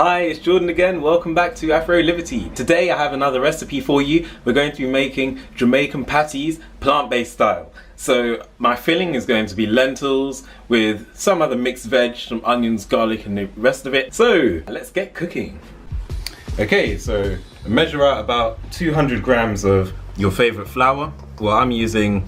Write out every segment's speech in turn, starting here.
Hi, it's Jordan again. Welcome back to AfroLivity. Today I have another recipe for you. We're going to be making Jamaican patties, plant-based style. So my filling is going to be lentils with some other mixed veg, some onions, garlic and the rest of it. So let's get cooking. Okay, so measure out about 200 grams of your favorite flour. Well, I'm using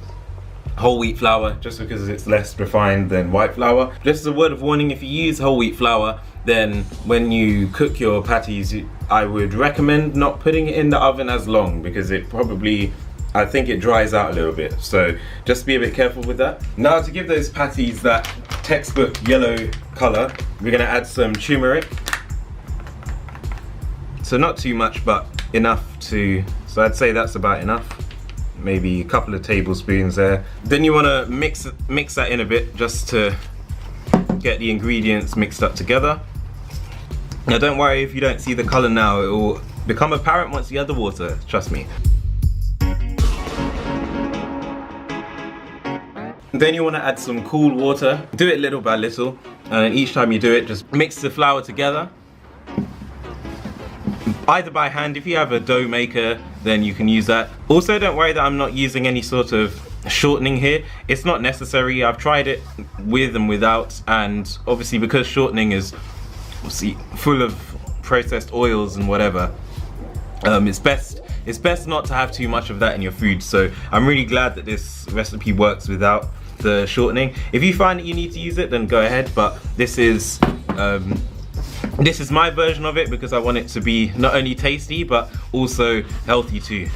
whole wheat flour just because it's less refined than white flour. Just as a word of warning, if you use whole wheat flour, then when you cook your patties, I would recommend not putting it in the oven as long because I think it dries out a little bit. So just be a bit careful with that. Now to give those patties that textbook yellow color, we're gonna add some turmeric. So not too much, but enough so I'd say that's about enough. Maybe a couple of tablespoons there. Then you wanna mix that in a bit just to get the ingredients mixed up together. Now don't worry if you don't see the color now, it will become apparent once you add the water, trust me. Then you want to add some cool water. Do it little by little, and each time you do it, just mix the flour together. Either by hand, if you have a dough maker, then you can use that. Also, don't worry that I'm not using any sort of shortening here. It's not necessary. I've tried it with and without, and obviously because shortening is full of processed oils and whatever, it's best not to have too much of that in your food. So I'm really glad that this recipe works without the shortening. If you find that you need to use it, then go ahead, but this is my version of it because I want it to be not only tasty but also healthy too.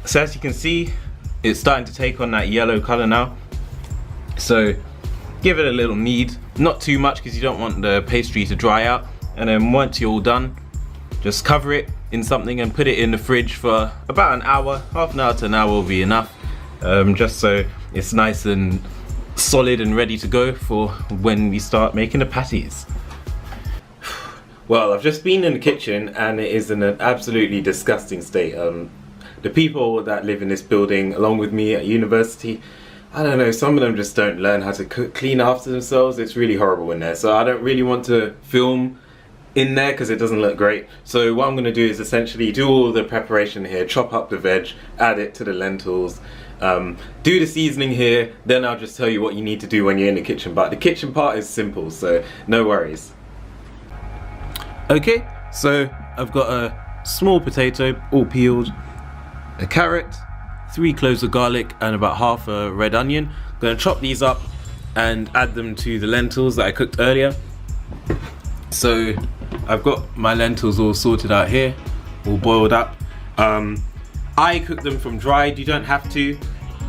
So as you can see, it's starting to take on that yellow color now. So give it a little knead, not too much because you don't want the pastry to dry out. And then once you're all done, just cover it in something and put it in the fridge for about an hour. Half an hour to an hour will be enough, just so it's nice and solid and ready to go for when we start making the patties. Well, I've just been in the kitchen and it is in an absolutely disgusting state. The people that live in this building along with me at university, I don't know, some of them just don't learn how to cook, clean after themselves. It's really horrible in there. So I don't really want to film in there because it doesn't look great. So what I'm going to do is essentially do all the preparation here, chop up the veg, add it to the lentils, do the seasoning here, then I'll just tell you what you need to do when you're in the kitchen. But the kitchen part is simple, so no worries. Okay, so I've got a small potato, all peeled, a carrot, 3 cloves of garlic and about half a red onion. I'm going to chop these up and add them to the lentils that I cooked earlier. So I've got my lentils all sorted out here, all boiled up. I cook them from dried. You don't have to.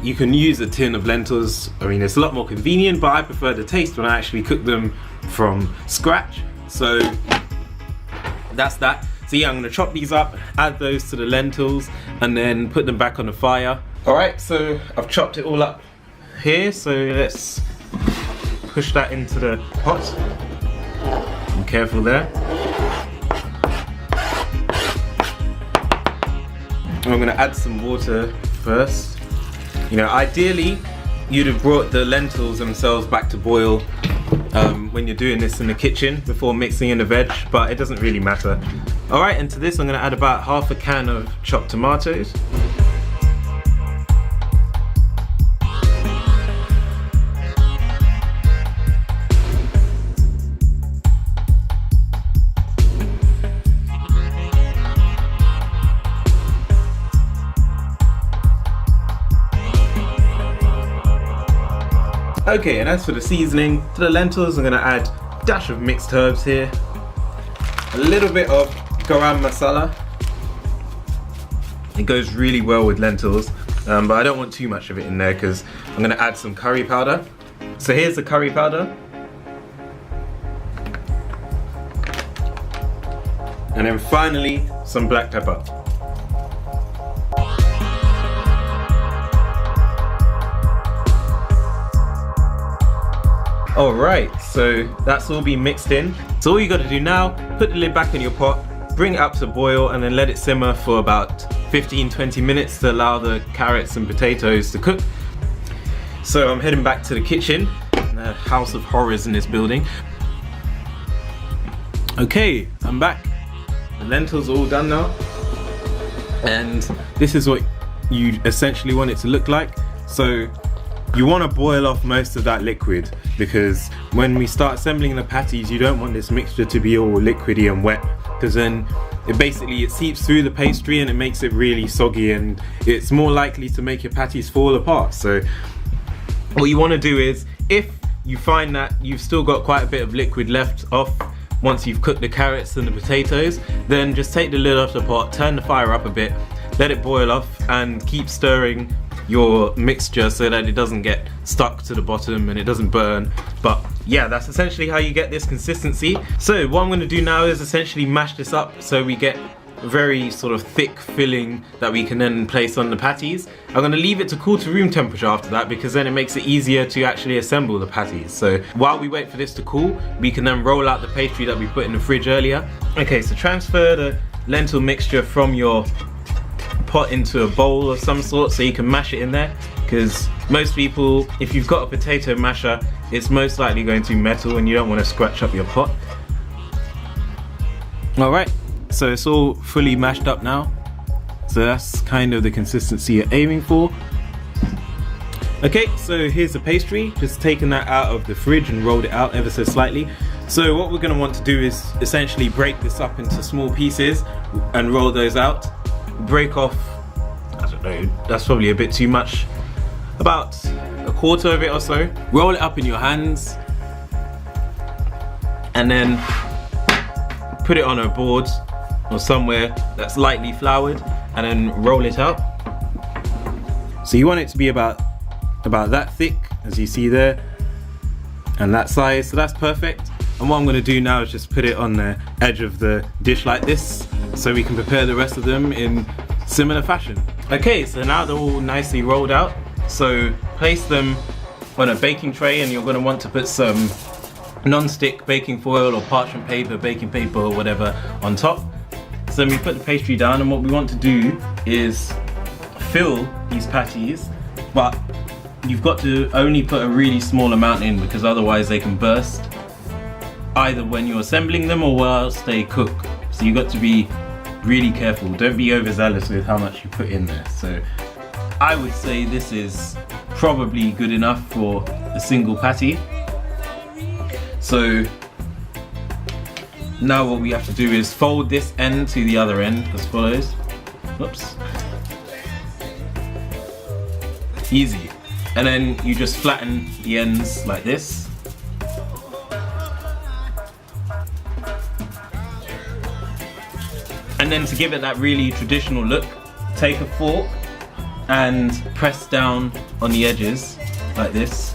You can use a tin of lentils. I mean, it's a lot more convenient, but I prefer the taste when I actually cook them from scratch. So that's that. So yeah, I'm gonna chop these up, add those to the lentils, and then put them back on the fire. All right, so I've chopped it all up here. So let's push that into the pot. Be careful there. I'm gonna add some water first. You know, ideally, you'd have brought the lentils themselves back to boil when you're doing this in the kitchen before mixing in the veg, but it doesn't really matter. All right, and to this I'm gonna add about half a can of chopped tomatoes. Okay, and as for the seasoning, to the lentils I'm going to add a dash of mixed herbs here, a little bit of garam masala. It goes really well with lentils, but I don't want too much of it in there because I'm going to add some curry powder. So here's the curry powder. And then finally, some black pepper. Alright, so that's all been mixed in. So all you got to do now, put the lid back in your pot, bring it up to boil and then let it simmer for about 15-20 minutes to allow the carrots and potatoes to cook. So I'm heading back to the kitchen, the house of horrors in this building. Okay, I'm back. The lentils are all done now. And this is what you essentially want it to look like. So you want to boil off most of that liquid, because when we start assembling the patties, you don't want this mixture to be all liquidy and wet, because then it seeps through the pastry and it makes it really soggy, and it's more likely to make your patties fall apart. So what you want to do is, if you find that you've still got quite a bit of liquid left off once you've cooked the carrots and the potatoes, then just take the lid off the pot, turn the fire up a bit, let it boil off, and keep stirring your mixture so that it doesn't get stuck to the bottom and it doesn't burn. But yeah, that's essentially how you get this consistency. So what I'm going to do now is essentially mash this up so we get a very sort of thick filling that we can then place on the patties. I'm going to leave it to cool to room temperature after that, because then it makes it easier to actually assemble the patties. So while we wait for this to cool, we can then roll out the pastry that we put in the fridge earlier. Okay, so transfer the lentil mixture from your pot into a bowl of some sort so you can mash it in there, because most people, if you've got a potato masher, it's most likely going to be metal and you don't want to scratch up your pot. Alright, so it's all fully mashed up now, so that's kind of the consistency you're aiming for. Okay, so here's the pastry, just taken that out of the fridge and rolled it out ever so slightly. So what we're going to want to do is essentially break this up into small pieces and roll those out. Break off, I don't know, that's probably a bit too much, about a quarter of it or so. Roll it up in your hands and then put it on a board or somewhere that's lightly floured, and then roll it out. So you want it to be about that thick, as you see there, and that size, so that's perfect. And what I'm going to do now is just put it on the edge of the dish like this, so we can prepare the rest of them in similar fashion. Okay, so now they're all nicely rolled out. So place them on a baking tray, and you're going to want to put some non-stick baking foil or parchment paper, baking paper or whatever on top. So then we put the pastry down, and what we want to do is fill these patties, but you've got to only put a really small amount in, because otherwise they can burst, either when you're assembling them or whilst they cook. So you've got to be really careful. Don't be overzealous with how much you put in there. So I would say this is probably good enough for a single patty. So now what we have to do is fold this end to the other end as follows. Oops. Easy. And then you just flatten the ends like this. And then to give it that really traditional look, take a fork and press down on the edges like this.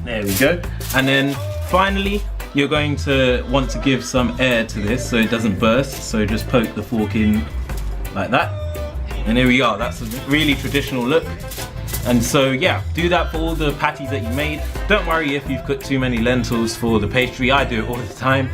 There we go. And then finally, you're going to want to give some air to this so it doesn't burst. So just poke the fork in like that. And here we are, that's a really traditional look. And so yeah, do that for all the patties that you made. Don't worry if you've cooked too many lentils for the pastry, I do it all the time.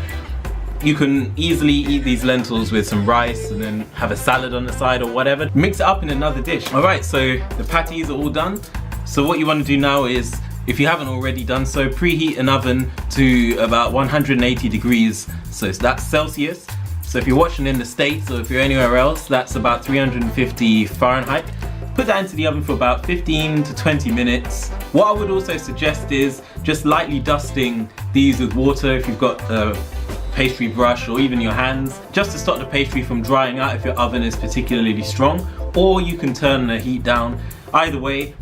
You can easily eat these lentils with some rice and then have a salad on the side or whatever. Mix it up in another dish. Alright, so the patties are all done. So what you want to do now is, if you haven't already done so, preheat an oven to about 180 degrees, so that's Celsius. So if you're watching in the States or if you're anywhere else, that's about 350 Fahrenheit. Put that into the oven for about 15 to 20 minutes. What I would also suggest is just lightly dusting these with water if you've got a pastry brush or even your hands, just to stop the pastry from drying out if your oven is particularly strong, or you can turn the heat down. Either way,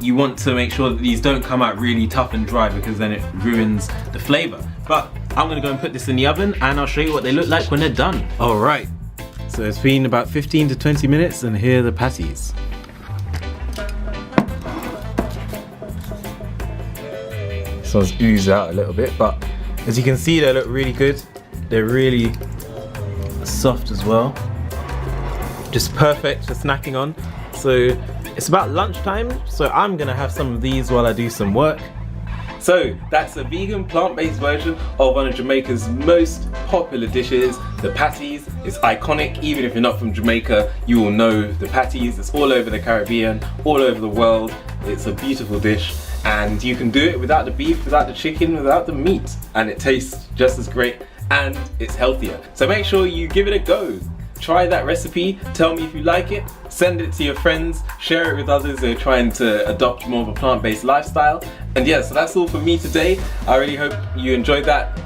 you want to make sure that these don't come out really tough and dry, because then it ruins the flavor. But I'm gonna go and put this in the oven and I'll show you what they look like when they're done. All right, so it's been about 15 to 20 minutes and here are the patties. So it's oozed out a little bit, but as you can see, they look really good. They're really soft as well. Just perfect for snacking on. So it's about lunchtime, so I'm gonna have some of these while I do some work. So that's a vegan, plant-based version of one of Jamaica's most popular dishes, the the patties. It's iconic. Even if you're not from Jamaica, you will know the patties. It's all over the Caribbean, all over the world. It's a beautiful dish, and you can do it without the beef, without the chicken, without the meat, and it tastes just as great, and it's healthier. So make sure you give it a go. Try that recipe, tell me if you like it, send it to your friends, share it with others who are trying to adopt more of a plant-based lifestyle. And yeah, so that's all for me today. I really hope you enjoyed that.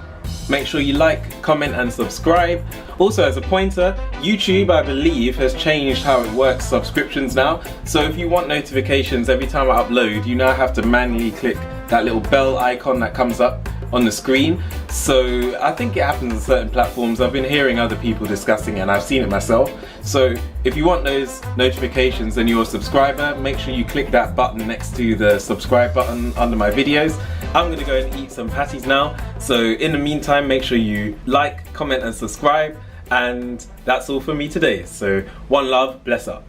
Make sure you like, comment and subscribe. Also, as a pointer, YouTube, I believe, has changed how it works subscriptions now. So if you want notifications every time I upload, you now have to manually click that little bell icon that comes up on the screen. So I think it happens on certain platforms. I've been hearing other people discussing it and I've seen it myself. So if you want those notifications and you're a subscriber, make sure you click that button next to the subscribe button under my videos. I'm gonna go and eat some patties now. So in the meantime, make sure you like, comment and subscribe. And that's all for me today. So one love, bless up.